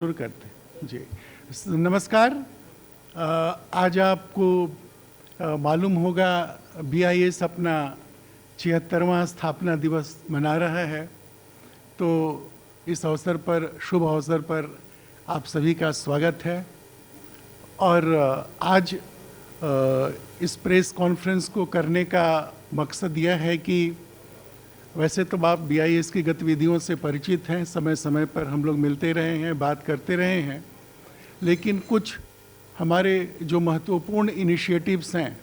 शुरू करते हैं जी। नमस्कार। आज आपको मालूम होगा BIS अपना 76वां स्थापना दिवस मना रहा है। तो इस अवसर पर, शुभ अवसर पर आप सभी का स्वागत है। और आज इस प्रेस कॉन्फ्रेंस को करने का मकसद यह है कि वैसे तो आप BIS की गतिविधियों से परिचित हैं, समय समय पर हम लोग मिलते रहे हैं, बात करते रहे हैं, लेकिन कुछ हमारे जो महत्वपूर्ण इनिशिएटिव्स हैं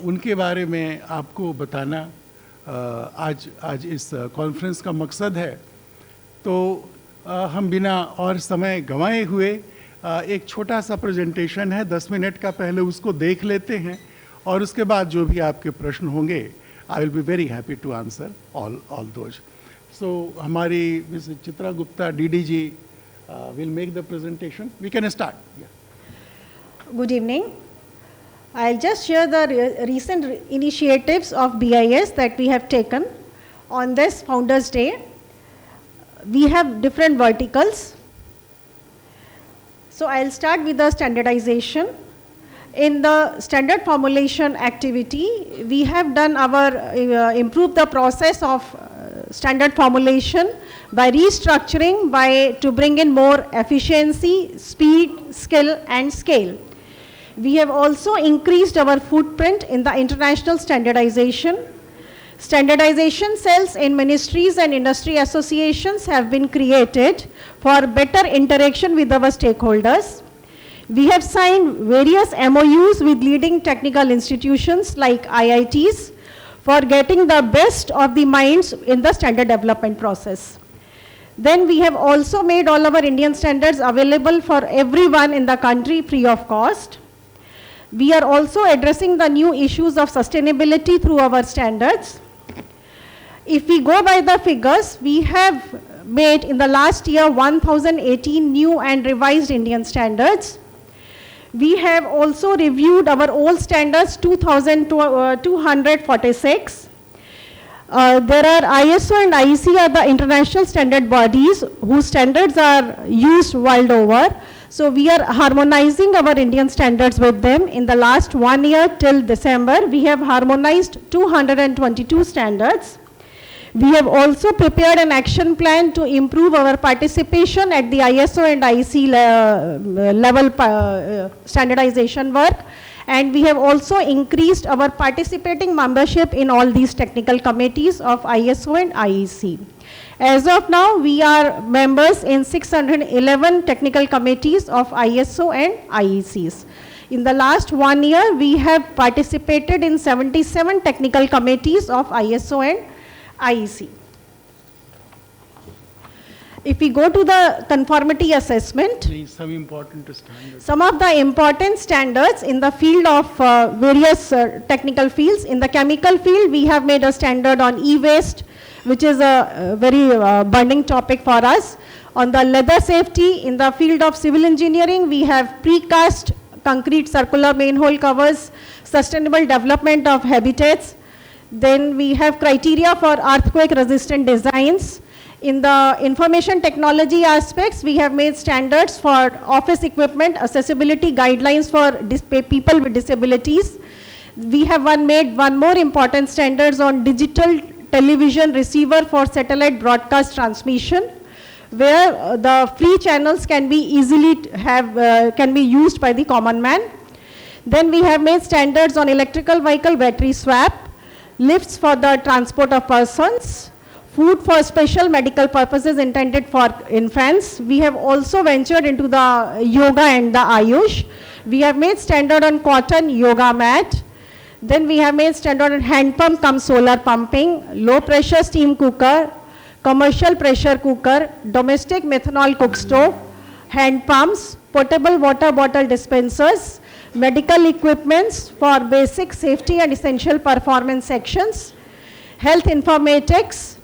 उनके बारे में आपको बताना आज इस कॉन्फ्रेंस का मकसद है। तो हम बिना और समय गंवाए हुए एक छोटा सा प्रेजेंटेशन है 10 मिनट का, पहले उसको देख लेते हैं और उसके बाद जो भी आपके प्रश्न होंगे I will be very happy to answer all those. So, हमारी Ms. Chitra Gupta DDG will make the presentation. We can start. Yeah. Good evening. I'll just share the recent initiatives of BIS that we have taken on this Founders Day. We have different verticals. So I'll start with the standardization. In the standard formulation activity, we have done our improved the process of standard formulation by restructuring, to bring in more efficiency, speed, skill and scale. We have also increased our footprint in the international standardization. Standardization cells in ministries and industry associations have been created for better interaction with our stakeholders. We have signed various MOUs with leading technical institutions like IITs for getting the best of the minds in the standard development process. Then we have also made all our Indian standards available for everyone in the country free of cost. We are also addressing the new issues of sustainability through our standards. If we go by the figures, we have made in the last year 1018 new and revised Indian standards. We have also reviewed our old standards 2246. There are ISO and IEC are the international standard bodies whose standards are used world over. So we are harmonizing our Indian standards with them. In the last 1 year till December, we have harmonized 222 standards. We have also prepared an action plan to improve our participation at the ISO and IEC level standardization work, and we have also increased our participating membership in all these technical committees of ISO and IEC. As of now, we are members in 611 technical committees of ISO and IECs. In the last 1 year, we have participated in 77 technical committees of ISO and IEC. If we go to the conformity assessment, some important standards. Some of the important standards in the field of various technical fields. In the chemical field, we have made a standard on e-waste, which is a very burning topic for us. On the leather safety, in the field of civil engineering, we have precast concrete circular manhole covers, sustainable development of habitats. Then we have criteria for earthquake resistant designs. In the information technology aspects, we have made standards for office equipment, accessibility guidelines for people with disabilities. We have made one more important standards on digital television receiver for satellite broadcast transmission, where the free channels can be easily can be used by the common man. Then we have made standards on electrical vehicle battery swap, lifts for the transport of persons, food for special medical purposes intended for infants. We have also ventured into the yoga and the Ayush. We have made standard on cotton yoga mat. Then we have made standard on hand pump cum solar pumping, low pressure steam cooker, commercial pressure cooker, domestic methanol cook stove, hand pumps, portable water bottle dispensers, medical equipments for basic safety and essential performance sections, health informatics,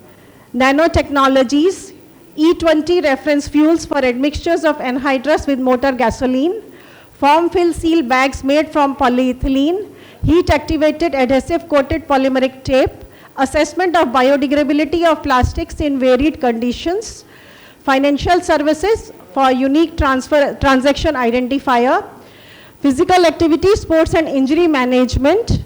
nanotechnologies, E20 reference fuels for admixtures of anhydrous with motor gasoline, form fill seal bags made from polyethylene, heat activated adhesive coated polymeric tape, assessment of biodegradability of plastics in varied conditions, financial services for unique transaction identifier, physical activity, sports and injury management,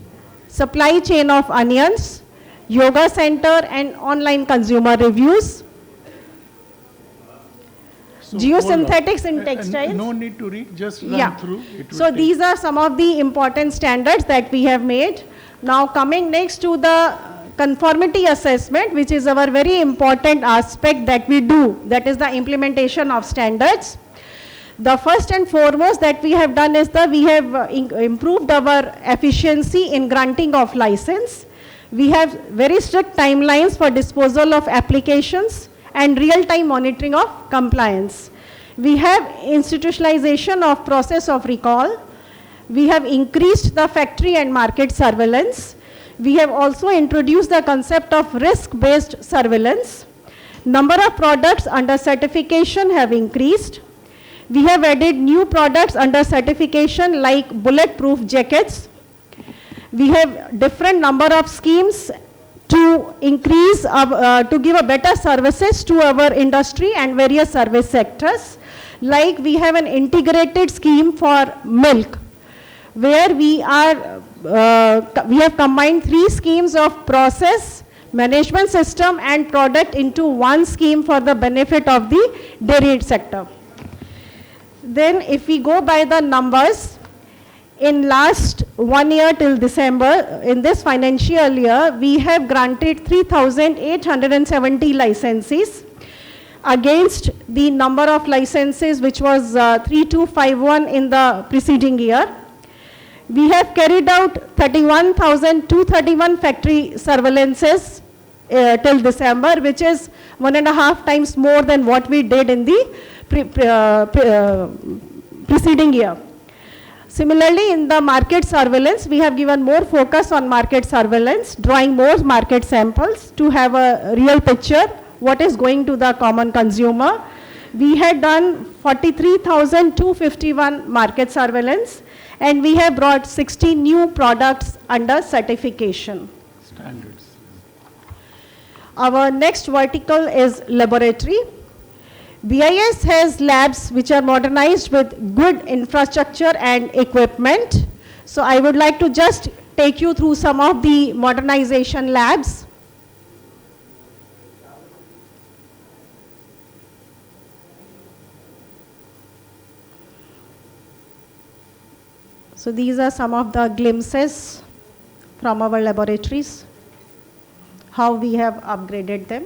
supply chain of onions, yoga center and online consumer reviews, So geosynthetics in hold on. textiles. No need to read, just run through. It will So take- these are some of the important standards that we have made. Now coming next to the conformity assessment, which is our very important aspect that we do, that is the implementation of standards. The first and foremost that we have done is that we have improved our efficiency in granting of license. We have very strict timelines for disposal of applications and real-time monitoring of compliance. We have institutionalization of process of recall. We have increased the factory and market surveillance. We have also introduced the concept of risk-based surveillance. Number of products under certification have increased. We have added new products under certification like bulletproof jackets. We have different number of schemes to increase, to give a better services to our industry and various service sectors. Like we have an integrated scheme for milk, where we have combined 3 schemes of process, management system and product into one scheme for the benefit of the dairy sector. Then if we go by the numbers, in last 1 year till December, in this financial year, we have granted 3,870 licenses against the number of licenses which was 3,251 in the preceding year. We have carried out 31,231 factory surveillances till December, which is 1.5 times more than what we did in the preceding year. Similarly, in the market surveillance, we have given more focus on market surveillance, drawing more market samples to have a real picture what is going to the common consumer. We had done 43,251 market surveillance, and we have brought 60 new products under certification. Standards. Our next vertical is laboratory. BIS has labs which are modernized with good infrastructure and equipment. So I would like to just take you through some of the modernization labs. So these are some of the glimpses from our laboratories, how we have upgraded them.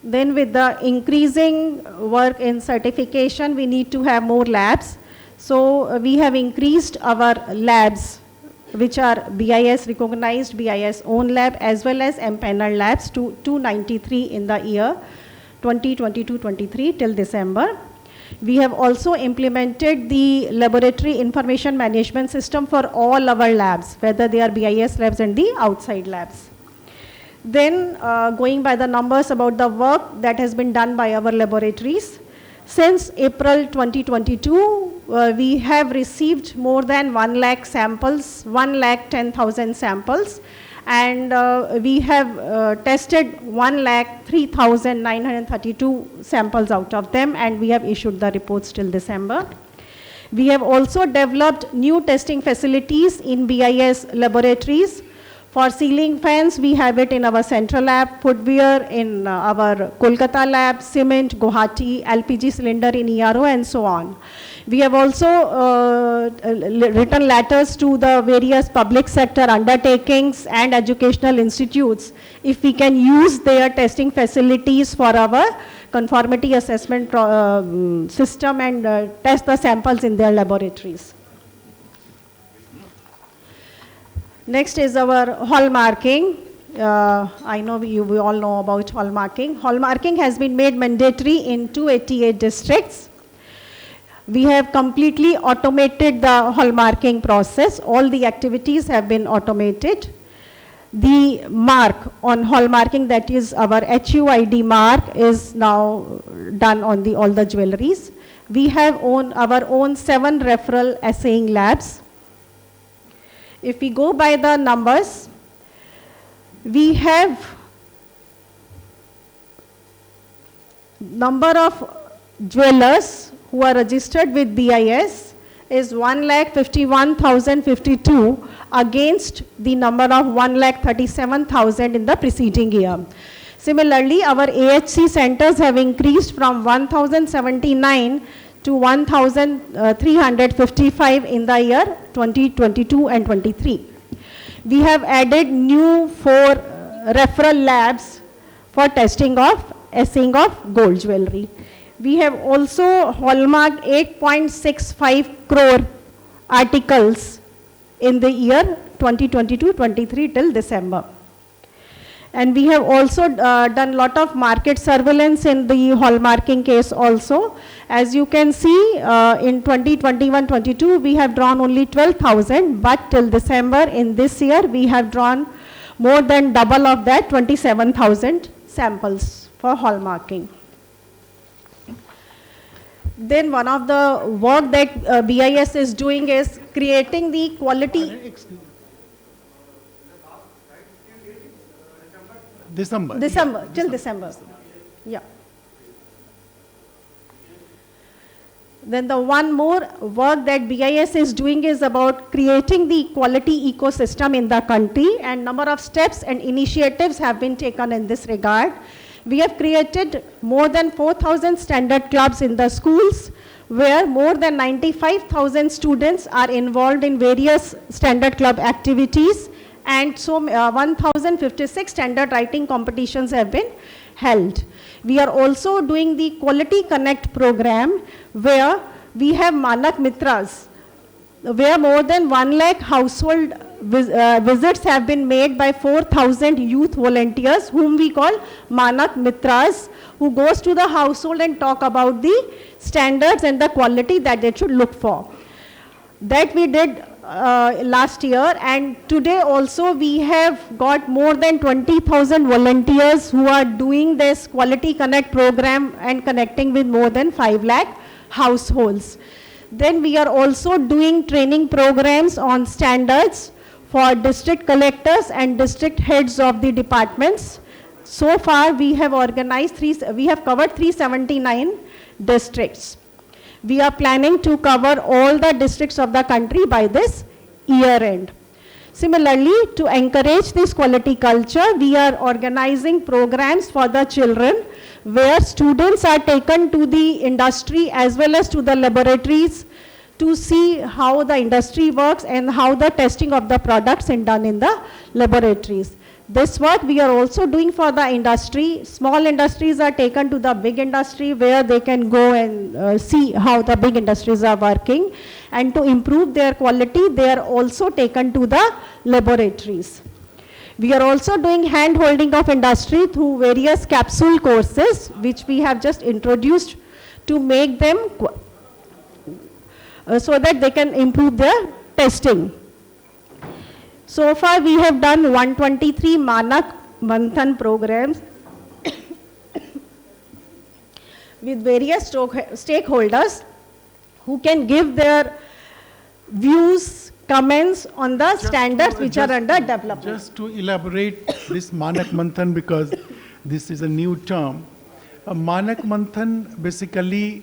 Then with the increasing work in certification, we need to have more labs. So we have increased our labs, which are BIS recognized, BIS own lab, as well as empaneled labs to 293 in the year 2022-23 till December. We have also implemented the laboratory information management system for all our labs, whether they are BIS labs and the outside labs. Then going by the numbers about the work that has been done by our laboratories, since April 2022, we have received more than 1 lakh samples, 1,10,000 samples, and we have tested 1,03,932 samples out of them, and we have issued the reports till December. We have also developed new testing facilities in BIS laboratories. For ceiling fans, we have it in our central lab, footwear in our Kolkata lab, cement, Guwahati, LPG cylinder in ERO, and so on. We have also written letters to the various public sector undertakings and educational institutes if we can use their testing facilities for our conformity assessment system and test the samples in their laboratories. Next is our hallmarking. I know we all know about hallmarking. Hallmarking has been made mandatory in 288 districts. We have completely automated the hallmarking process. All the activities have been automated. The mark on hallmarking, that is our HUID mark, is now done on all the jewelries. We have our own 7 referral assaying labs. if we go by the numbers, we have number of jewelers who are registered with BIS is 1,51,052 against the number of 1,37,000 in the preceding year. Similarly, our AHC centers have increased from 1,079 to 1,355 in the year 2022 and 23. We have added new 4 referral labs for testing of assaying of gold jewelry. We have also hallmarked 8.65 crore articles in the year 2022-23 till December. And we have also done lot of market surveillance in the hallmarking case also. As you can see, in 2021-22, we have drawn only 12,000, but till December in this year, we have drawn more than double of that, 27,000 samples for hallmarking. Then one of the work that BIS is doing is creating the quality. December. Till December. Yeah. Then the one more work that BIS is doing is about creating the quality ecosystem in the country, and number of steps and initiatives have been taken in this regard. We have created more than 4,000 standard clubs in the schools, where more than 95,000 students are involved in various standard club activities, and so 1,056 standard writing competitions have been held. We are also doing the Quality Connect program, where we have Manak Mitras, where more than 1 lakh household visits have been made by 4,000 youth volunteers, whom we call Manak Mitras, who goes to the household and talk about the standards and the quality that they should look for. That we did last year, and today also we have got more than 20,000 volunteers who are doing this Quality Connect program and connecting with more than 5 lakh households. Then we are also doing training programs on standards for district collectors and district heads of the departments. So far we have organized we have covered 379 districts. We are planning to cover all the districts of the country by this year end. Similarly, to encourage this quality culture, we are organizing programs for the children, where students are taken to the industry as well as to the laboratories to see how the industry works and how the testing of the products is done in the laboratories. This work we are also doing for the industry. Small industries are taken to the big industry, where they can go and see how the big industries are working, and to improve their quality, they are also taken to the laboratories. We are also doing hand holding of industry through various capsule courses, which we have just introduced to make them so that they can improve their testing. So far we have done 123 Manak Manthan programs with various stakeholders who can give their views, comments on the standards which are under development. Just to elaborate this Manak Manthan, because this is a new term. Manak Manthan basically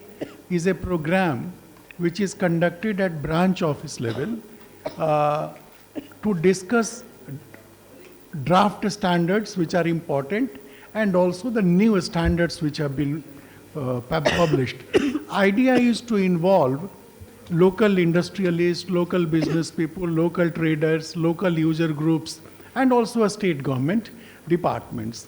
is a program which is conducted at branch office level to discuss draft standards which are important, and also the new standards which have been published. Idea is to involve local industrialists, local business people, local traders, local user groups, and also a state government departments.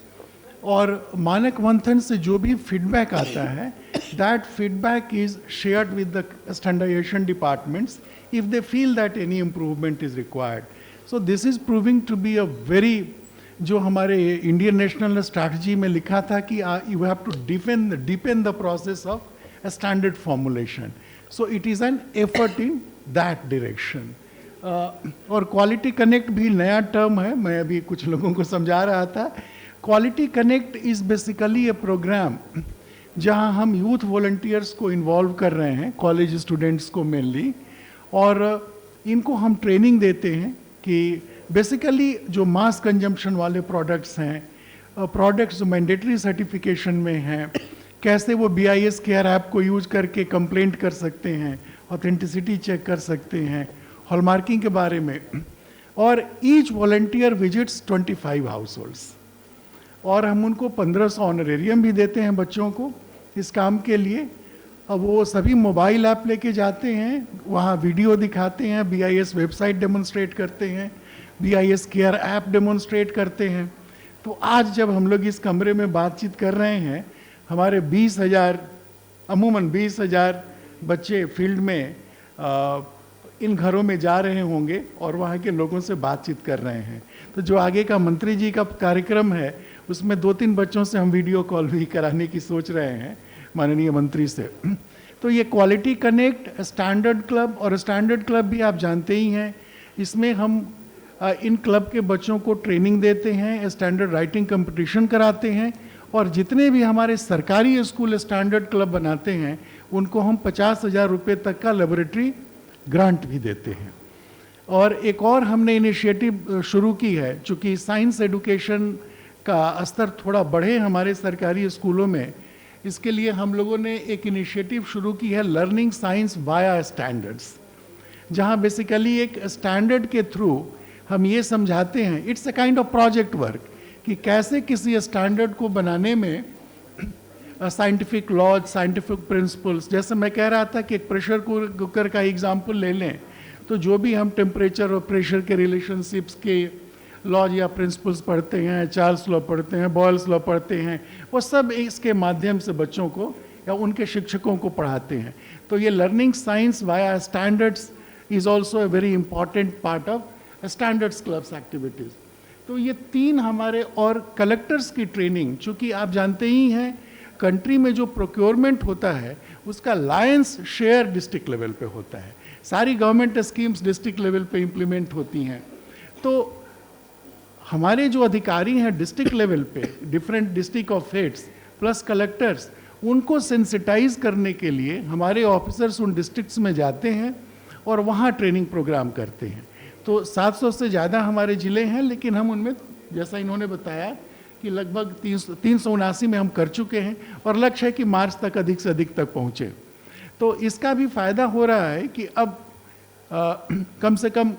और मानक मंथन से जो भी feedback आता है, that feedback is shared with the standardization departments if they feel that any improvement is required. So this is proving to be a very, जो हमारे इंडियन नेशनल स्ट्रैटेजी में लिखा था कि you have to deepen the process of a standard formulation. So it is an effort in that direction. और quality connect भी नया term है, मैं अभी कुछ लोगों को समझा रहा था. Quality connect is basically a programme जहां हम यूथ वॉलंटियर्स को इन्वॉल्व कर रहे हैं, कॉलेज स्टूडेंट्स को मेनली, और इनको हम ट्रेनिंग देते हैं कि बेसिकली जो मास कंजम्पशन वाले प्रोडक्ट्स हैं, प्रोडक्ट्स जो मैंडेटरी सर्टिफिकेशन में हैं, कैसे वो BIS केयर ऐप को यूज करके कंप्लेंट कर सकते हैं, ऑथेंटिसिटी चेक कर सकते हैं, हॉलमार्किंग के बारे में। और each volunteer visits 25 house holds, और हम उनको 1500 ऑनरेरियम भी देते हैं बच्चों को इस काम के लिए। अब वो सभी मोबाइल ऐप लेके जाते हैं, वहाँ वीडियो दिखाते हैं, BIS वेबसाइट डेमोन्स्ट्रेट करते हैं, BIS केयर ऐप डेमोन्स्ट्रेट करते हैं। तो आज जब हम लोग इस कमरे में बातचीत कर रहे हैं, हमारे 20,000 अमूमन 20,000 बच्चे फील्ड में इन घरों में जा रहे होंगे और वहाँ के लोगों से बातचीत कर रहे हैं। तो जो आगे का मंत्री जी का कार्यक्रम है, उसमें 2-3 बच्चों से हम वीडियो कॉल भी कराने की सोच रहे हैं माननीय मंत्री से। तो ये क्वालिटी कनेक्ट स्टैंडर्ड क्लब, और स्टैंडर्ड क्लब भी आप जानते ही हैं, इसमें हम इन क्लब के बच्चों को ट्रेनिंग देते हैं, स्टैंडर्ड राइटिंग कंपटीशन कराते हैं, और जितने भी हमारे सरकारी स्कूल स्टैंडर्ड क्लब बनाते हैं उनको हम 50,000 रुपये तक का लेबोरेटरी ग्रांट भी देते हैं। और एक और हमने इनिशिएटिव शुरू की है, चूँकि साइंस एडुकेशन का स्तर थोड़ा बढ़े हमारे सरकारी स्कूलों में, इसके लिए हम लोगों ने एक इनिशिएटिव शुरू की है, लर्निंग साइंस वाया स्टैंडर्ड्स, जहाँ बेसिकली एक स्टैंडर्ड के थ्रू हम ये समझाते हैं, it's a kind of project work, कि कैसे किसी स्टैंडर्ड को बनाने में साइंटिफिक लॉज, साइंटिफिक प्रिंसिपल्स, जैसे मैं कह रहा था कि एक प्रेशर कुकर का एग्जांपल ले लें, तो जो भी हम टेम्परेचर और प्रेशर के रिलेशनशिप्स के लॉज या प्रिंसिपल्स पढ़ते हैं, चार्ल्स लॉ पढ़ते हैं, बॉयल्स लॉ पढ़ते हैं, वो सब इसके माध्यम से बच्चों को या उनके शिक्षकों को पढ़ाते हैं। तो ये learning science via standards is also a very important part of standards clubs activities. तो ये 3 हमारे, और कलेक्टर्स की ट्रेनिंग, चूँकि आप जानते ही हैं कंट्री में जो प्रोक्योरमेंट होता है उसका लायंस शेयर डिस्ट्रिक्ट लेवल पे होता है, सारी गवर्नमेंट स्कीम्स डिस्ट्रिक्ट लेवल पे इम्प्लीमेंट होती हैं। तो हमारे जो अधिकारी हैं डिस्ट्रिक्ट लेवल पे, different district of heads plus collectors, उनको सेंसिटाइज करने के लिए हमारे ऑफिसर्स उन डिस्ट्रिक्ट्स में जाते हैं और वहाँ ट्रेनिंग प्रोग्राम करते हैं। तो 700 से ज़्यादा हमारे ज़िले हैं, लेकिन हम उनमें, जैसा इन्होंने बताया कि लगभग 379 में हम कर चुके हैं, और लक्ष्य है कि मार्च तक अधिक से अधिक तक पहुँचे। तो इसका भी फ़ायदा हो रहा है कि अब कम से कम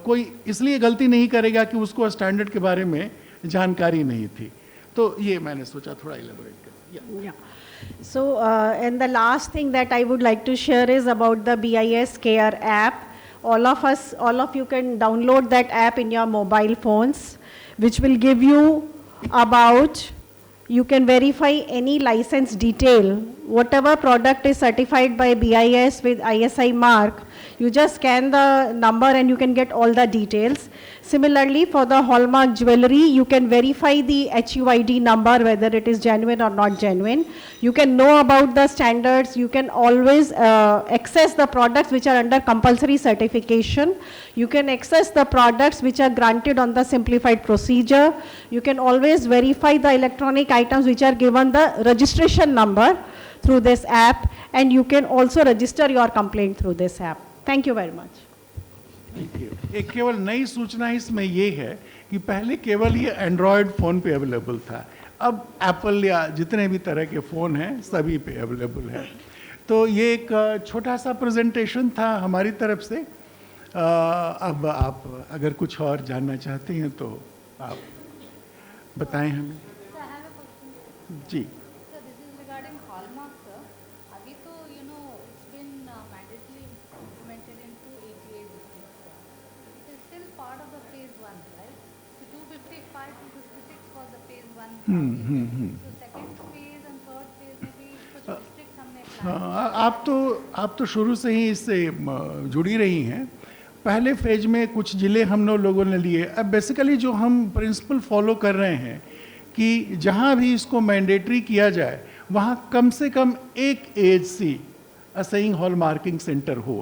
कोई इसलिए गलती नहीं करेगा कि उसको स्टैंडर्ड के बारे में जानकारी नहीं थी। तो ये मैंने सोचा थोड़ा इलेबोरेट कर। Yeah. So, and the last thing that I would like to share is about the BIS Care app. All of you can download that app in your mobile phones, which will give you about, you can verify any license detail. Whatever product is certified by BIS with ISI mark, you just scan the number and you can get all the details. Similarly, for the hallmark jewelry, you can verify the HUID number, whether it is genuine or not genuine. You can know about the standards. You can always access the products which are under compulsory certification. You can access the products which are granted on the simplified procedure. You can always verify the electronic items which are given the registration number through this app, and you can also register your complaint through this app. Thank you very much. एक केवल नई सूचना इसमें ये है कि पहले केवल ये एंड्रॉयड फ़ोन पे अवेलेबल था, अब एप्पल या जितने भी तरह के फ़ोन हैं सभी पे अवेलेबल है। तो ये एक छोटा सा प्रेजेंटेशन था हमारी तरफ से। अब आप अगर कुछ और जानना चाहते हैं तो आप बताएं हमें। जी। आप तो शुरू से ही इससे जुड़ी रही हैं। पहले फेज में कुछ ज़िले हम लोगों ने लिए। अब बेसिकली जो हम प्रिंसिपल फॉलो कर रहे हैं कि जहाँ भी इसको मैंडेटरी किया जाए वहाँ कम से कम एक AHC असाइंग हॉल मार्किंग सेंटर हो।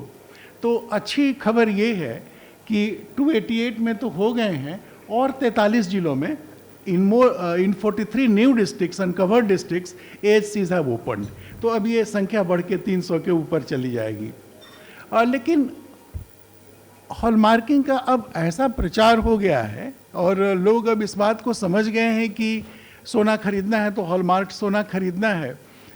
तो अच्छी खबर ये है कि 288 में तो हो गए हैं, और 43 जिलों में in 43 new districts and covered districts AHCs have opened. तो अब ये संख्या बढ़ के 300 के ऊपर चली जाएगी। लेकिन हॉलमार्किंग का अब ऐसा प्रचार हो गया है और लोग अब इस बात को समझ गए हैं कि सोना खरीदना है तो हॉलमार्क सोना खरीदना है,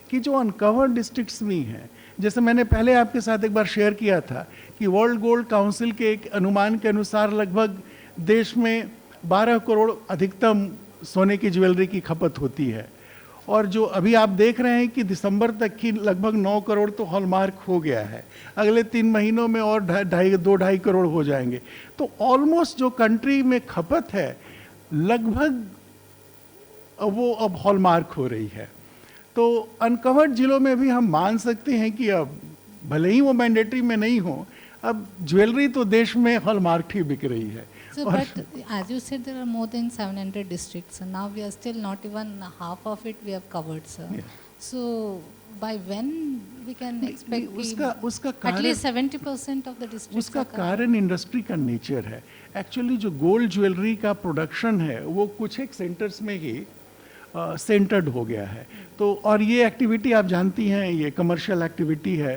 कि जो अनकवर्ड डिस्ट्रिक्ट्स भी हैं, जैसे मैंने पहले आपके साथ एक बार शेयर किया था कि वर्ल्ड गोल्ड काउंसिल के एक अनुमान के अनुसार लगभग देश में 12 करोड़ अधिकतम सोने की ज्वेलरी की खपत होती है, और जो अभी आप देख रहे हैं कि दिसंबर तक की लगभग 9 करोड़ तो हॉलमार्क हो गया है, अगले 3 महीनों में और 2-2.5 करोड़ हो जाएंगे। तो ऑलमोस्ट जो कंट्री में खपत है लगभग वो अब हॉलमार्क हो रही है। तो अनकवर्ड जिलों में भी हम मान सकते हैं कि अब भले ही वो मैंडेटरी में नहीं हो, अब ज्वेलरी तो देश में हॉलमार्क ही बिक रही है। So, but as you said, there are more than 700 districts, and now we are still not even half of it we have covered, sir. Yes. So, by when we can expect उसका at कारण, least 70% of the districts उसका are covered? कारण industry का nature है। Actually जो gold jewellery का production है वो कुछ एक सेंटर्स में ही सेंटर्ड हो गया है। तो और ये एक्टिविटी आप जानती हैं, ये कमर्शियल एक्टिविटी है,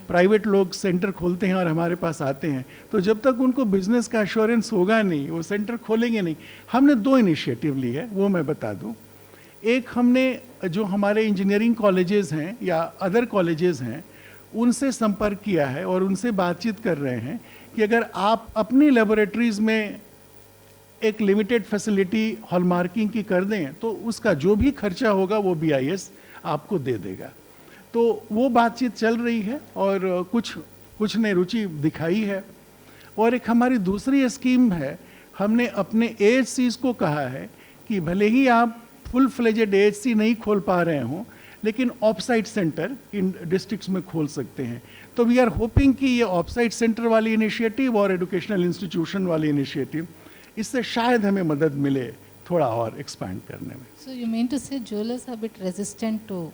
प्राइवेट लोग सेंटर खोलते हैं और हमारे पास आते हैं, तो जब तक उनको बिजनेस का एश्योरेंस होगा नहीं वो सेंटर खोलेंगे नहीं। हमने 2 इनिशिएटिव ली है, वो मैं बता दूं। एक, हमने जो हमारे इंजीनियरिंग कॉलेजेस हैं या अदर कॉलेजेस हैं उनसे संपर्क किया है और उनसे बातचीत कर रहे हैं कि अगर आप अपनी लेबोरेटरीज में एक लिमिटेड फैसिलिटी हॉलमार्किंग की कर दें तो उसका जो भी खर्चा होगा वो BIS आपको दे देगा। तो वो बातचीत चल रही है और कुछ ने रुचि दिखाई है। और एक हमारी दूसरी स्कीम है, हमने अपने AHCs को कहा है कि भले ही आप फुल फ्लेजेड AHC नहीं खोल पा रहे हों, लेकिन ऑफसाइट सेंटर इन डिस्ट्रिक्ट्स में खोल सकते हैं। तो वी आर होपिंग कि ये ऑफसाइट सेंटर वाली इनिशिएटिव और एजुकेशनल इंस्टीट्यूशन वाली इनिशिएटिव, इससे शायद हमें मदद मिले थोड़ा और एक्सपैंड करने में। So, you mean to say jewelers are a bit resistant to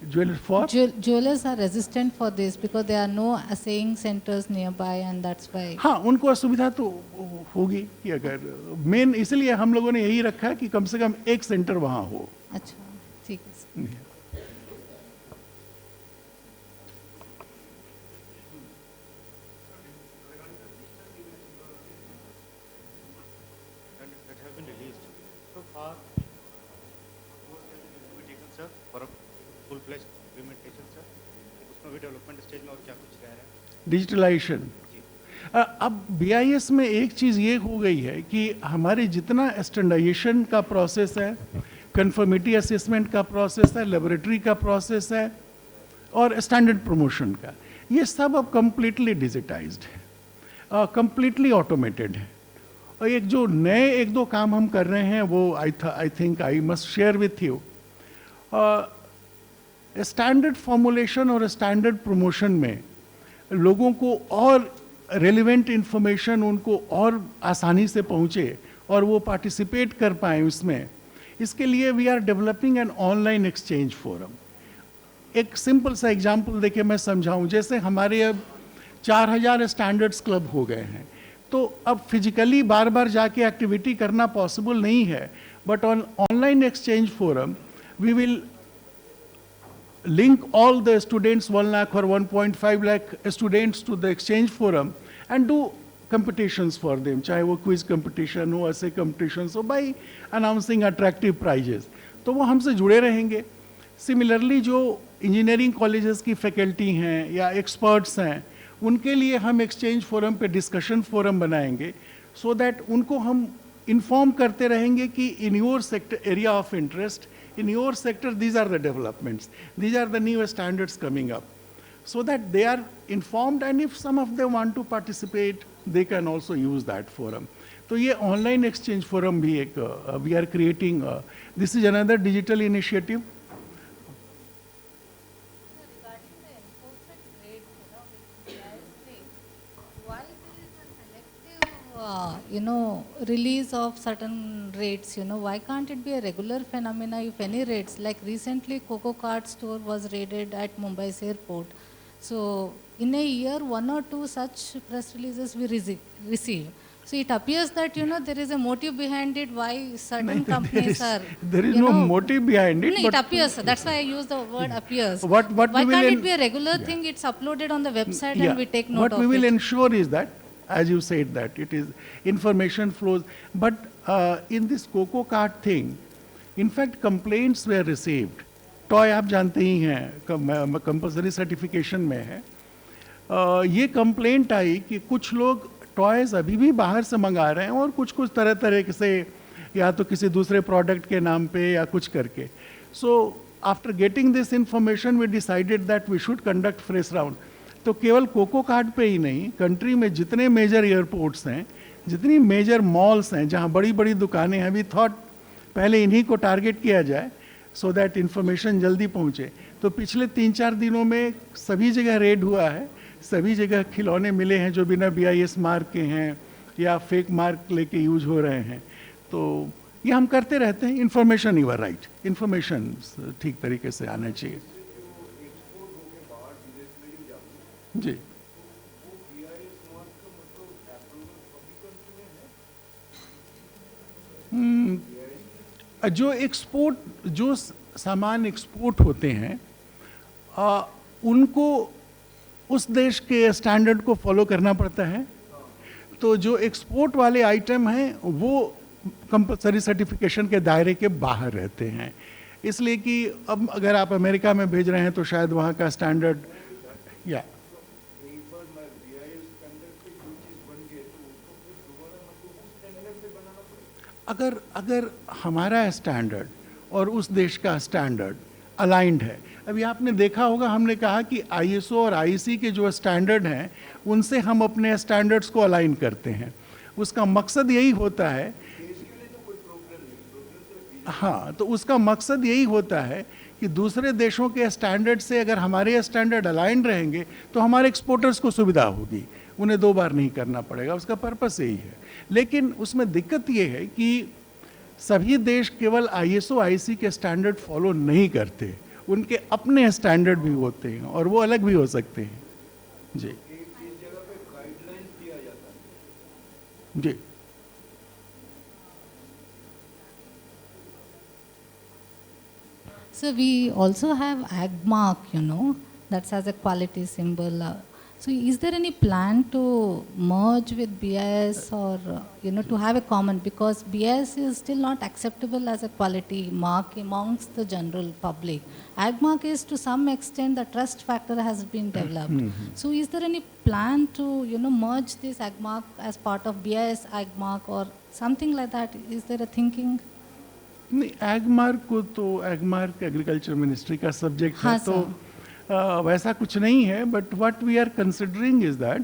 Jewelers are resistant for this because there are no assaying centers nearby, and that's why. हाँ, उनको असुविधा तो होगी कि अगर मेन, इसलिए हम लोगों ने यही रखा है कि कम से कम एक सेंटर वहाँ हो। अच्छा, ठीक है sir. That have been released. So far, course will be taken, sir, for a full-fledged implementation, sir. उसमें भी डेवलपमेंट स्टेज में और क्या कुछ रह रहा है? डिजिटलाइजेशन। अब BIS में एक चीज़ ये हो गई है कि हमारे जितना स्टैंडर्डाइजेशन का प्रोसेस है, कंफर्मिटी असेसमेंट का प्रोसेस है, लेबोरेटरी का प्रोसेस है और स्टैंडर्ड प्रमोशन का, ये सब अब कम्प्लीटली डिजिटाइज्ड है, कम्प्लीटली ऑटोमेटेड है। और एक जो नए 1-2 काम हम कर रहे हैं वो I think I must share with you. Standard formulation और स्टैंडर्ड प्रमोशन में लोगों को और रेलिवेंट इंफॉर्मेशन उनको और आसानी से पहुँचे और वो पार्टिसिपेट कर पाएँ उसमें, इसके लिए we are developing an online exchange forum. एक सिंपल सा एग्जांपल देके मैं समझाऊं, जैसे हमारे अब 4000 स्टैंडर्ड्स क्लब हो गए हैं, तो अब फिजिकली बार बार जाके एक्टिविटी करना पॉसिबल नहीं है, but on online exchange forum we will link all the students, 1 lakh or 1.5 lakh students to the exchange forum and do competitions for them, चाहे वो क्विज कंपटीशन हो, ऐसे competitions हो, by announcing attractive prizes, तो वो हमसे जुड़े रहेंगे। सिमिलरली जो इंजीनियरिंग कॉलेजेस की फैकल्टी हैं या एक्सपर्ट्स हैं, उनके लिए हम एक्सचेंज फोरम पे डिस्कशन फोरम बनाएंगे, सो दैट उनको हम इन्फॉर्म करते रहेंगे कि in your sector area of interest, in your sector, these are the developments, these are the new standards coming up, so that they are informed, and if some of them want to participate, they can also use that forum. तो ये online exchange forum भी एक we are creating, this is another digital initiative. Release of certain rates, why can't it be a regular phenomena if any rates, like recently Coco Cart store was raided at Mumbai's airport. So in a year, 1 or 2 such press releases we receive. So it appears that, you know, there is a motive behind it why certain Nahin, companies are. there is you no know, motive behind it. No, but it appears. That's why I use the word appears. What Why we will can't en- it be a regular thing? It's uploaded on the website Yeah. and we take note What of we will it. ensure is that, as you said, that it is information flows. But in this cocoa cart thing, in fact, complaints were received. Toy आप जानते ही हैं, compulsory certification में है. ये complaint आई कि कुछ लोग toys अभी भी बाहर से मंगा रहे हैं और कुछ कुछ तरह तरह से, या तो किसी दूसरे प्रोडक्ट के नाम पे या कुछ करके. So after getting this information we decided that we should conduct fresh round. तो केवल कोको कार्ड पे ही नहीं, कंट्री में जितने मेजर एयरपोर्ट्स हैं, जितनी मेजर मॉल्स हैं जहाँ बड़ी बड़ी दुकानें हैं, वी थॉट पहले इन्हीं को टारगेट किया जाए सो दैट इन्फॉर्मेशन जल्दी पहुँचे. तो पिछले 3-4 दिनों में सभी जगह रेड हुआ है, सभी जगह खिलौने मिले हैं जो बिना BIS मार्क के हैं या फेक मार्क लेके यूज हो रहे हैं. तो ये हम करते रहते हैं. Information you are right, information ठीक तरीके से आना चाहिए. जी, जो एक्सपोर्ट, जो सामान एक्सपोर्ट होते हैं उनको उस देश के स्टैंडर्ड को फॉलो करना पड़ता है. तो जो एक्सपोर्ट वाले आइटम हैं वो कंपल्सरी सर्टिफिकेशन के दायरे के बाहर रहते हैं. इसलिए कि अब अगर आप अमेरिका में भेज रहे हैं तो शायद वहाँ का स्टैंडर्ड, या अगर हमारा स्टैंडर्ड और उस देश का स्टैंडर्ड अलाइंड है. अभी आपने देखा होगा, हमने कहा कि ISO और IEC के जो स्टैंडर्ड हैं उनसे हम अपने स्टैंडर्ड्स को अलाइन करते हैं. उसका मकसद यही होता है, हाँ, तो उसका मकसद यही होता है कि दूसरे देशों के स्टैंडर्ड से अगर हमारे स्टैंडर्ड अलाइन रहेंगे तो हमारे एक्सपोर्टर्स को सुविधा होगी, उन्हें 2 बार नहीं करना पड़ेगा. उसका पर्पस यही है. लेकिन उसमें दिक्कत ये है कि सभी देश केवल ISO IEC के स्टैंडर्ड फॉलो नहीं करते, उनके अपने स्टैंडर्ड भी होते हैं और वो अलग भी हो सकते हैं. जी जी. So we also have ag mark, you know, that's as a quality symbol. So is there any plan to merge with BIS or, you know, to have a common, because BIS is still not acceptable as a quality mark amongst the general public. Ag mark is to some extent the trust factor has been developed. So is there any plan to, you know, merge this ag mark as part of BIS ag mark or something like that? Is there a thinking? नहीं, Agmark को तो Agmark agriculture ministry का subject है. हाँ, तो वैसा कुछ नहीं है. But what we are considering is that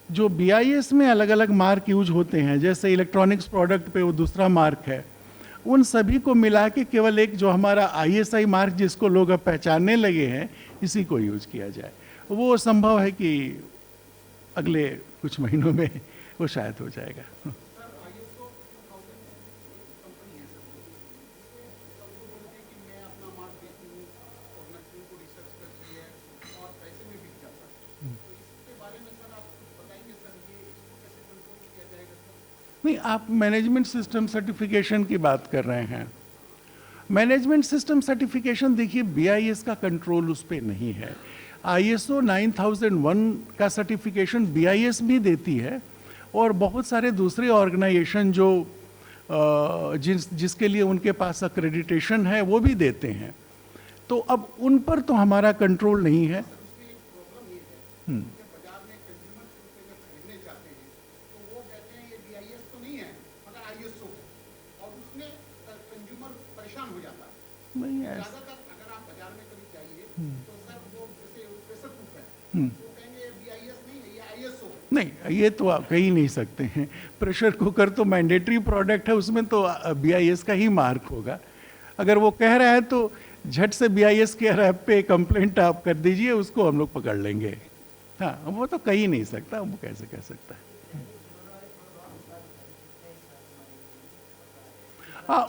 जो BIS में अलग अलग मार्क यूज होते हैं, जैसे इलेक्ट्रॉनिक्स प्रोडक्ट पे वो दूसरा मार्क है, उन सभी को मिला के केवल एक जो हमारा ISI मार्क जिसको लोग अब पहचानने लगे हैं, इसी को यूज किया जाए. वो संभव है कि अगले कुछ महीनों में वो शायद हो जाएगा. नहीं, आप मैनेजमेंट सिस्टम सर्टिफिकेशन की बात कर रहे हैं. मैनेजमेंट सिस्टम सर्टिफिकेशन देखिए, BIS का कंट्रोल उस पर नहीं है. ISO 9001 का सर्टिफिकेशन BIS भी देती है और बहुत सारे दूसरे ऑर्गेनाइजेशन जो जिसके लिए उनके पास अक्रेडिटेशन है वो भी देते हैं. तो अब उन पर तो हमारा कंट्रोल नहीं है. नहीं ऐसा, अगर आप बाजार में कभी जाइए तो सर वो जैसे प्रेशर कुकर है, वो कहेंगे ये BIS नहीं है, ये ISO है. नहीं, ये तो आप कह ही नहीं सकते हैं. प्रेशर कुकर तो मैंडेटरी प्रोडक्ट है, उसमें तो BIS का ही मार्क होगा. अगर वो कह रहा है तो झट से BIS के ऐप पे कंप्लेंट आप कर दीजिए, उसको हम लोग पकड़ लेंगे. हाँ, वो तो कह ही नहीं सकता, वो कैसे कह सकता है. हाँ,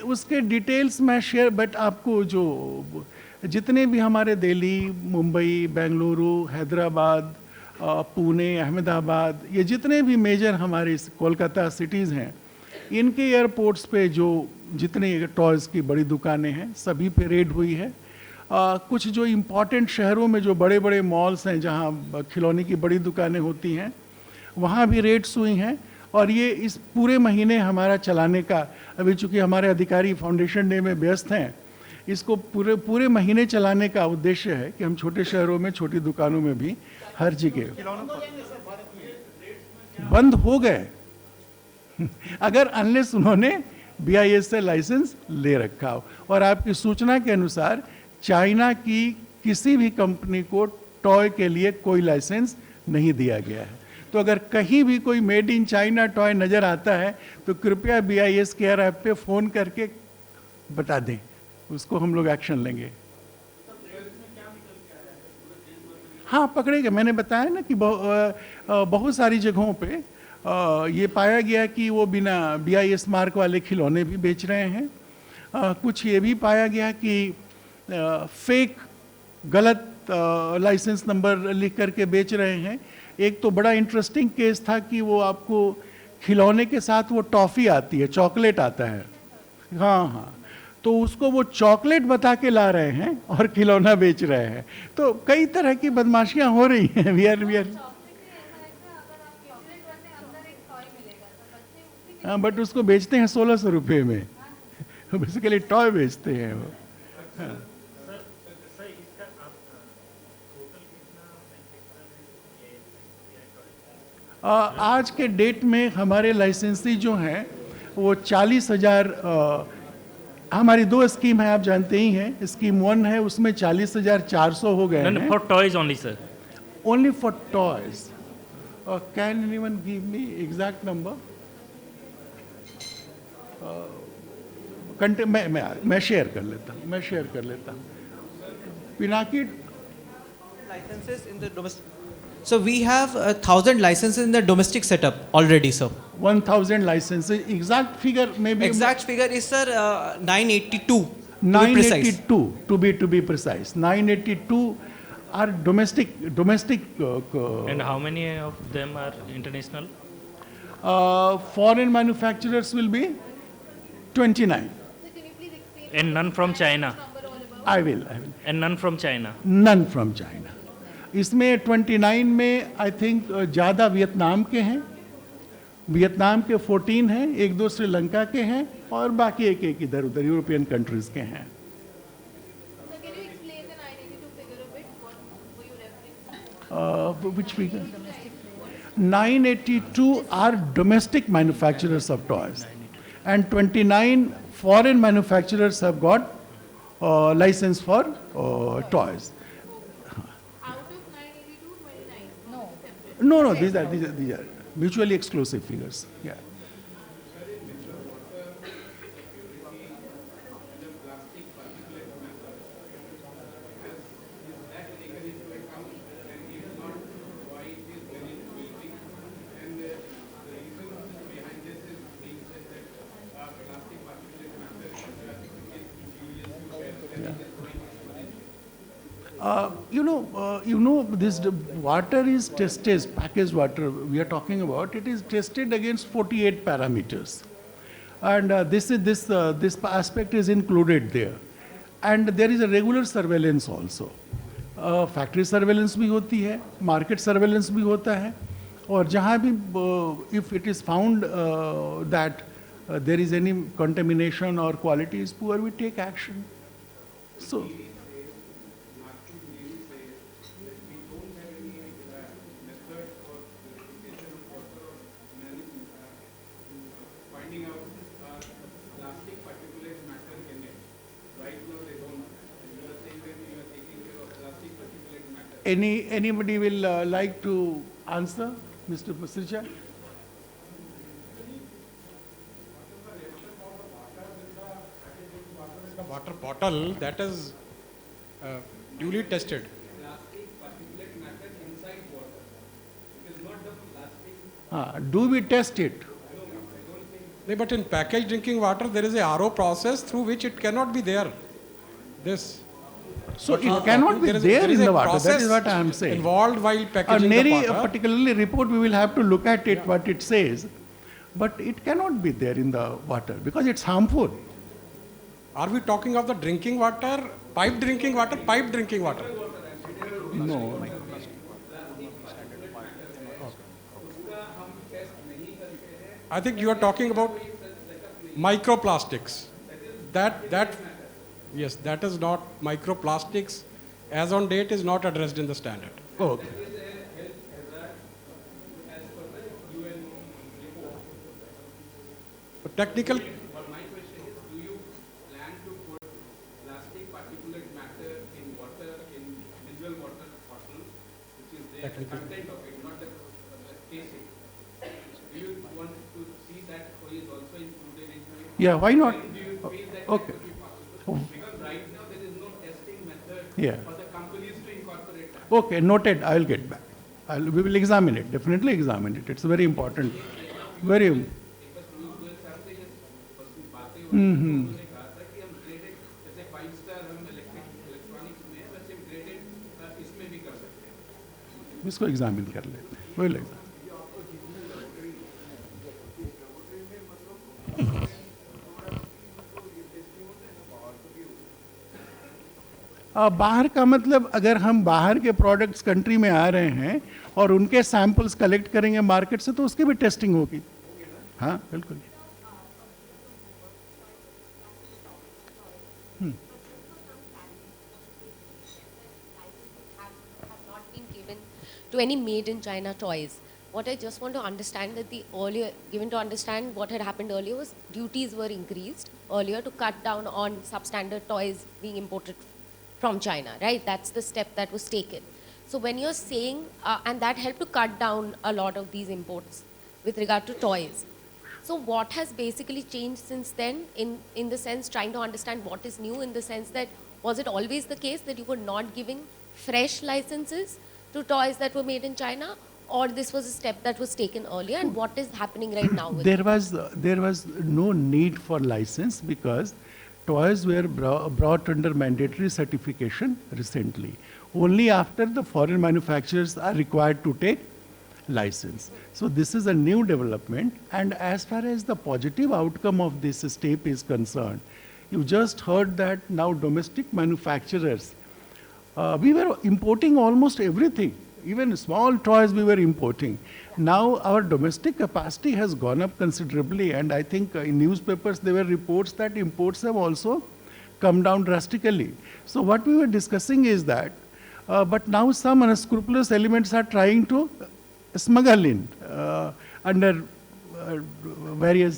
उसके डिटेल्स मैं शेयर, बट आपको जो जितने भी हमारे दिल्ली, मुंबई, बेंगलुरु, हैदराबाद पुणे, अहमदाबाद, ये जितने भी मेजर हमारे कोलकाता सिटीज़ हैं, इनके एयरपोर्ट्स पे जो जितने टॉयज़ की बड़ी दुकानें हैं सभी पे रेड हुई है। कुछ जो इम्पॉर्टेंट शहरों में जो बड़े बड़े मॉल्स हैं जहाँ खिलौने की बड़ी दुकानें होती हैं वहाँ भी रेड्स हुई हैं। और ये इस पूरे महीने हमारा चलाने का, अभी चूँकि हमारे अधिकारी फाउंडेशन डे में व्यस्त हैं, इसको पूरे महीने चलाने का उद्देश्य है कि हम छोटे शहरों में छोटी दुकानों में भी हर जगह बंद हो गए अगर अनलेस उन्होंने BIS से लाइसेंस ले रखा हो। और आपकी सूचना के अनुसार चाइना की किसी भी कंपनी को टॉय के लिए कोई लाइसेंस नहीं दिया गया है। तो अगर कहीं भी कोई मेड इन चाइना टॉय नज़र आता है तो कृपया BIS केयर ऐप पे फ़ोन करके बता दें, उसको हम लोग एक्शन लेंगे। हाँ, पकड़ेगा। मैंने बताया ना कि बहुत सारी जगहों पे ये पाया गया कि वो बिना BIS मार्क वाले खिलौने भी बेच रहे हैं। कुछ ये भी पाया गया कि फेक गलत लाइसेंस नंबर लिख करके बेच रहे हैं। एक तो बड़ा इंटरेस्टिंग केस था कि वो आपको खिलौने के साथ वो टॉफ़ी आती है, चॉकलेट आता है, हाँ हाँ, तो उसको वो चॉकलेट बता के ला रहे हैं और खिलौना बेच रहे हैं। तो कई तरह की बदमाशियां हो रही हैं। वी आर हाँ, बट उसको बेचते हैं 1600 रुपये में बेसिकली टॉय बेचते हैं वो। हाँ। आज के डेट में हमारे लाइसेंसी जो हैं वो 40,000, हमारी 2 स्कीम है, आप जानते ही हैं। स्कीम 1 है, उसमें 40,400 हो गए हैं। For toys only sir, only for toys. Can anyone give me exact number? मैं शेयर कर लेता हूँ, Pinaki. Licenses in the domestic. So we have 1,000 licenses in the domestic setup already, sir. 1,000 licenses. Exact figure maybe. Exact figure is, sir, 982. To be precise. 982 to be precise. 982 are domestic. and how many of them are international? Foreign manufacturers will be 29. And none from China. I will. And none from China. None from China. इसमें 29 में I think ज़्यादा Vietnam के हैं, Vietnam के 14 हैं, 1-2 श्रीलंका के हैं और बाकी एक इधर उधर यूरोपियन कंट्रीज के हैं। Which figure? 982 are domestic manufacturers of toys, and 29 foreign manufacturers have got license for toys. No, these are mutually exclusive figures. Yeah. You know, this water is tested, packaged water we are talking about, it is tested against 48 parameters. And this aspect is included there. And there is a regular surveillance also. Factory surveillance भी होती है, market surveillance भी होता है, और जहाँ भी if it is found that there is any contamination or quality is poor, we take action. So. Anybody will like to answer, Mr. Pasricha? The water bottle that is duly tested. Do we test it? No, but in packaged drinking water there is a RO process through which it cannot be there. This. So it cannot be there in the water. That is what I am saying. Involved while A packaging the NERI water. particularly report, we will have to look at it, what it says. But it cannot be there in the water because it's harmful. Are we talking of the drinking water, pipe drinking water, pipe drinking water? No. I think you are talking about microplastics. Yes, that is not microplastics. As on date, is not addressed in the standard. Okay. But technical. But my question is, do you plan to put plastic particulate matter in water, in mineral water bottle, which is there, the content of it, not the casing? Do you want to see that oil is also included into it? Yeah, why not? Do you feel that Okay. that could be possible? Because right now there is no testing method Yeah. for the companies to incorporate that. Okay, noted. I will get back. We will examine it. Definitely examine it. It's very important. Very. उन्होंने कहा था कि हम graded जैसे 5 star हम electronics में वैसे graded इसमें भी कर सकते हैं. इसको एग्जामिन कर लेते हैं. We'll examine. बाहर का मतलब अगर हम बाहर के प्रोडक्ट्स कंट्री में आ रहे हैं और उनके सैंपल्स कलेक्ट करेंगे मार्केट से तो उसकी भी टेस्टिंग होगी. हाँ बिल्कुल. Not been given to any made in China toys. What I just want to understand that the earlier, given to understand what had happened earlier was duties were increased earlier to cut down on substandard toys being imported from China, right? That's the step that was taken. So when you're saying, and that helped to cut down a lot of these imports with regard to toys. So what has basically changed since then in the sense trying to understand what is new in the sense that was it always the case that you were not giving fresh licenses to toys that were made in China, or this was a step that was taken earlier, and what is happening right now with there was no need for license because toys were brought under mandatory certification recently. Only after the foreign manufacturers are required to take license. So this is a new development, and as far as the positive outcome of this step is concerned, you just heard that now domestic manufacturers, we were importing almost everything, even small toys we were importing. Now our domestic capacity has gone up considerably, and I think in newspapers there were reports that imports have also come down drastically. So what we were discussing is that, but now some unscrupulous elements are trying to smuggle in under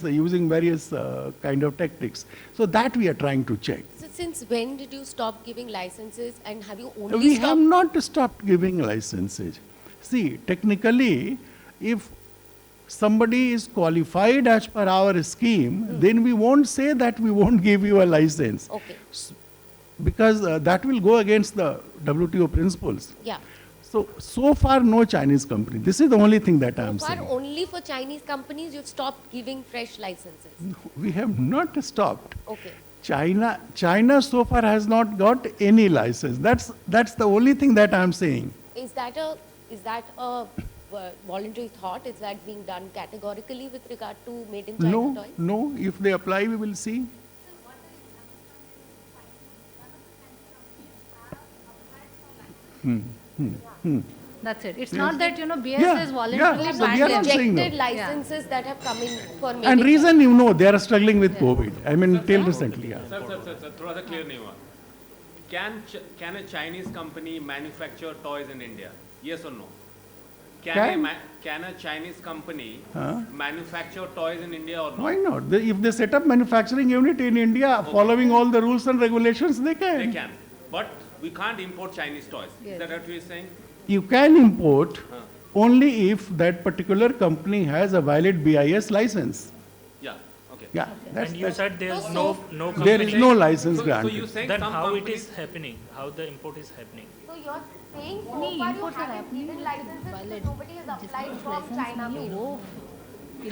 using various kind of tactics. So that we are trying to check. So since when did you stop giving licenses, and have you only We stopped? have not stopped giving licenses. See, technically, if somebody is qualified as per our scheme, then we won't say that we won't give you a license. Okay. Because that will go against the WTO principles. Yeah. So far, no Chinese company. This is the only thing that I am So far, saying. only for Chinese companies you've stopped giving fresh licenses. No, we have not stopped. Okay. China so far has not got any license. That's the only thing that I am saying. Is that a voluntary thought? Is that being done categorically with regard to made in China toys? No. If they apply, we will see. That's it. It's not that, BIS Yeah, is yeah. voluntarily So we banned are them. not saying no. Rejected licenses that have come in for made And in reason they are struggling with COVID. I mean, till recently. Yeah. Sir, थोड़ा सा clear नहीं हुआ. Can a Chinese company manufacture toys in India? Yes or no? Can a Chinese company manufacture toys in India or not? Why not? If they set up manufacturing unit in India, following all the rules and regulations, they can. They can. But we can't import Chinese toys. Is that what you're saying? You can import only if that particular company has a valid BIS license. Yeah. Okay. Yeah. And you said there's no company. There is no license So granted. you saying Then some how it companies- is happening? How the import is happening? So you're saying so नहीं, far you imports are haven't happening given with licenses valid. because nobody has applied जिसके from license China नहीं है, made. वो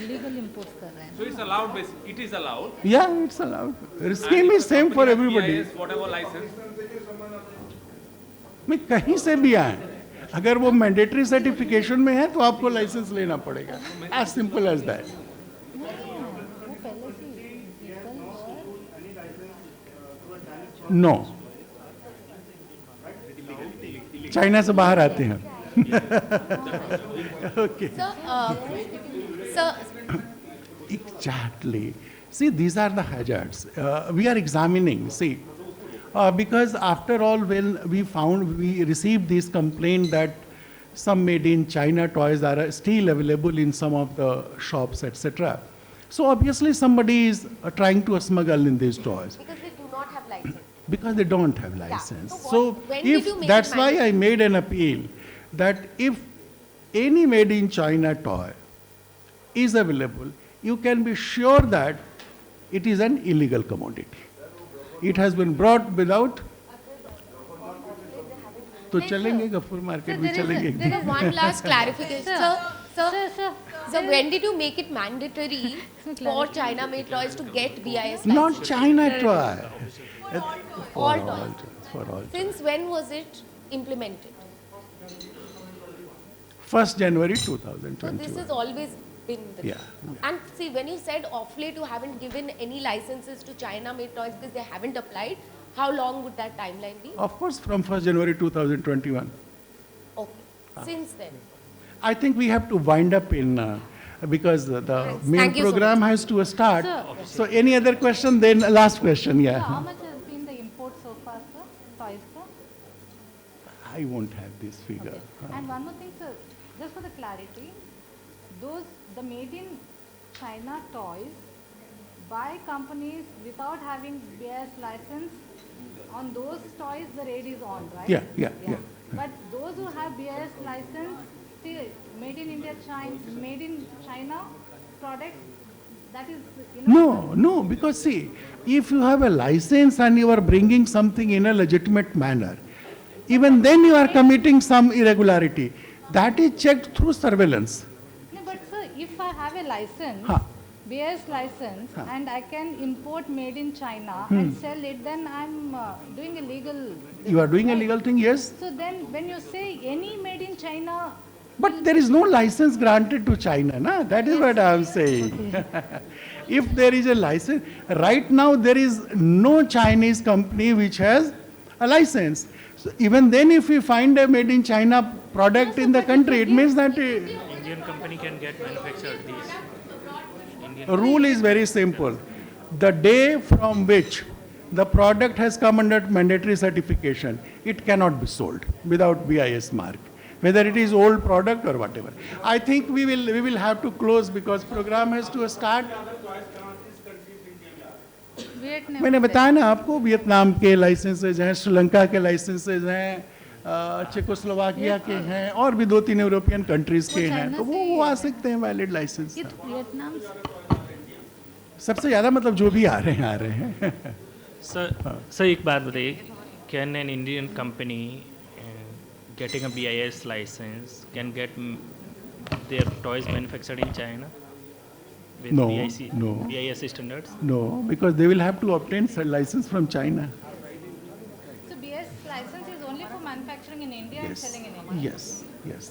illegal imports कर रहे हैं. So it's allowed. It is allowed. Yeah, it's allowed. The And scheme if is the same for company has everybody. BIS, whatever license. मैं कहीं से भी आए, अगर वो मैंडेटरी सर्टिफिकेशन में है तो आपको लाइसेंस लेना पड़ेगा, as simple as that. No, China से बाहर आते हैं। Okay, Sir, exactly. See, these are the hazards. We are examining, see, because after all, when we received this complaint that some made in China toys are still available in some of the shops, etc. So obviously somebody is trying to smuggle in these toys. because they do not have license. Because they don't have license. So So when did if you make that's it why I mandatory? made an appeal that if any made in China toy is available, you can be sure that it is an illegal commodity. It has been brought without. तो चलेंगे Ghafoor market भी चलेंगे एक दिन। Sir, one last clarification. Sir, when did you make it mandatory for China-made toys to get BIS license? Not China toy. All toys. For all. Since when was it implemented? 1st January So 2021. this has always been the Yeah. And see, when you said off late you haven't given any licenses to China-made toys because they haven't applied, how long would that timeline be? Of course, from 1st January 2021. Okay. Since then. I think we have to wind up in, because the main Thank you so program has to start. So any other question, then last question, How yeah. much has been the import so far, sir? Toys, sir? I won't have this figure. And one more thing, sir, just for the clarity, the made in China toys by companies without having BIS license, on those toys the raid is on, right? Yeah. But those who have BIS license, still made in India, made in China products, that is, No, because see, if you have a license and you are bringing something in a legitimate manner, even then you are committing some irregularity. That is checked through surveillance. No, but sir, if I have a license, Huh. BIS license, and I can import made in China and sell it, then I'm doing a legal. You are doing a legal thing, yes. So then, when you say any made in China, But there is no license granted to China, na? That is what I am saying. If there is a license, right now there is no Chinese company which has a license. So even then, if we find a made in China product in the country, it means that Indian company can get manufactured these. the rule is very simple. The day from which the product has come under mandatory certification, it cannot be sold without BIS mark, whether it is old product or whatever. I think we will have to close because program has to start. Vietnam. मैंने बताया ना आपको, Vietnam के licences हैं, श्रीलंका के licences हैं, Czechoslovakia के हैं, और भी 2-3 यूरोपियन कंट्रीज के हैं, तो वो आ सकते हैं वैलिड लाइसेंस। Vietnam. सबसे ज़्यादा मतलब जो भी आ रहे हैं सर एक बात बताइए, can an Indian company getting a BIS license can get their toys manufactured in China with No, BIS, no. BIS standards? No, because they will have to obtain a license from China. So BIS license is only for manufacturing in India and selling in India. Yes.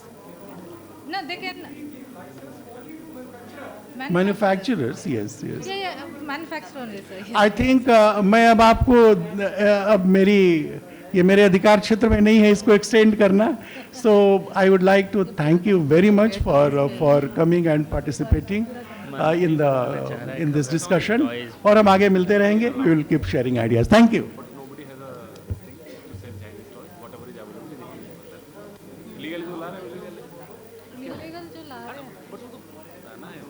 No, they can. Manufacturers, yes. Yeah, manufacturer only, sir. I think मैं अब आपको अब ये मेरे अधिकार क्षेत्र में नहीं है इसको एक्सटेंड करना. So I would like to thank you very much for coming and participating in this discussion. और हम आगे मिलते रहेंगे. We will keep sharing ideas. Thank you.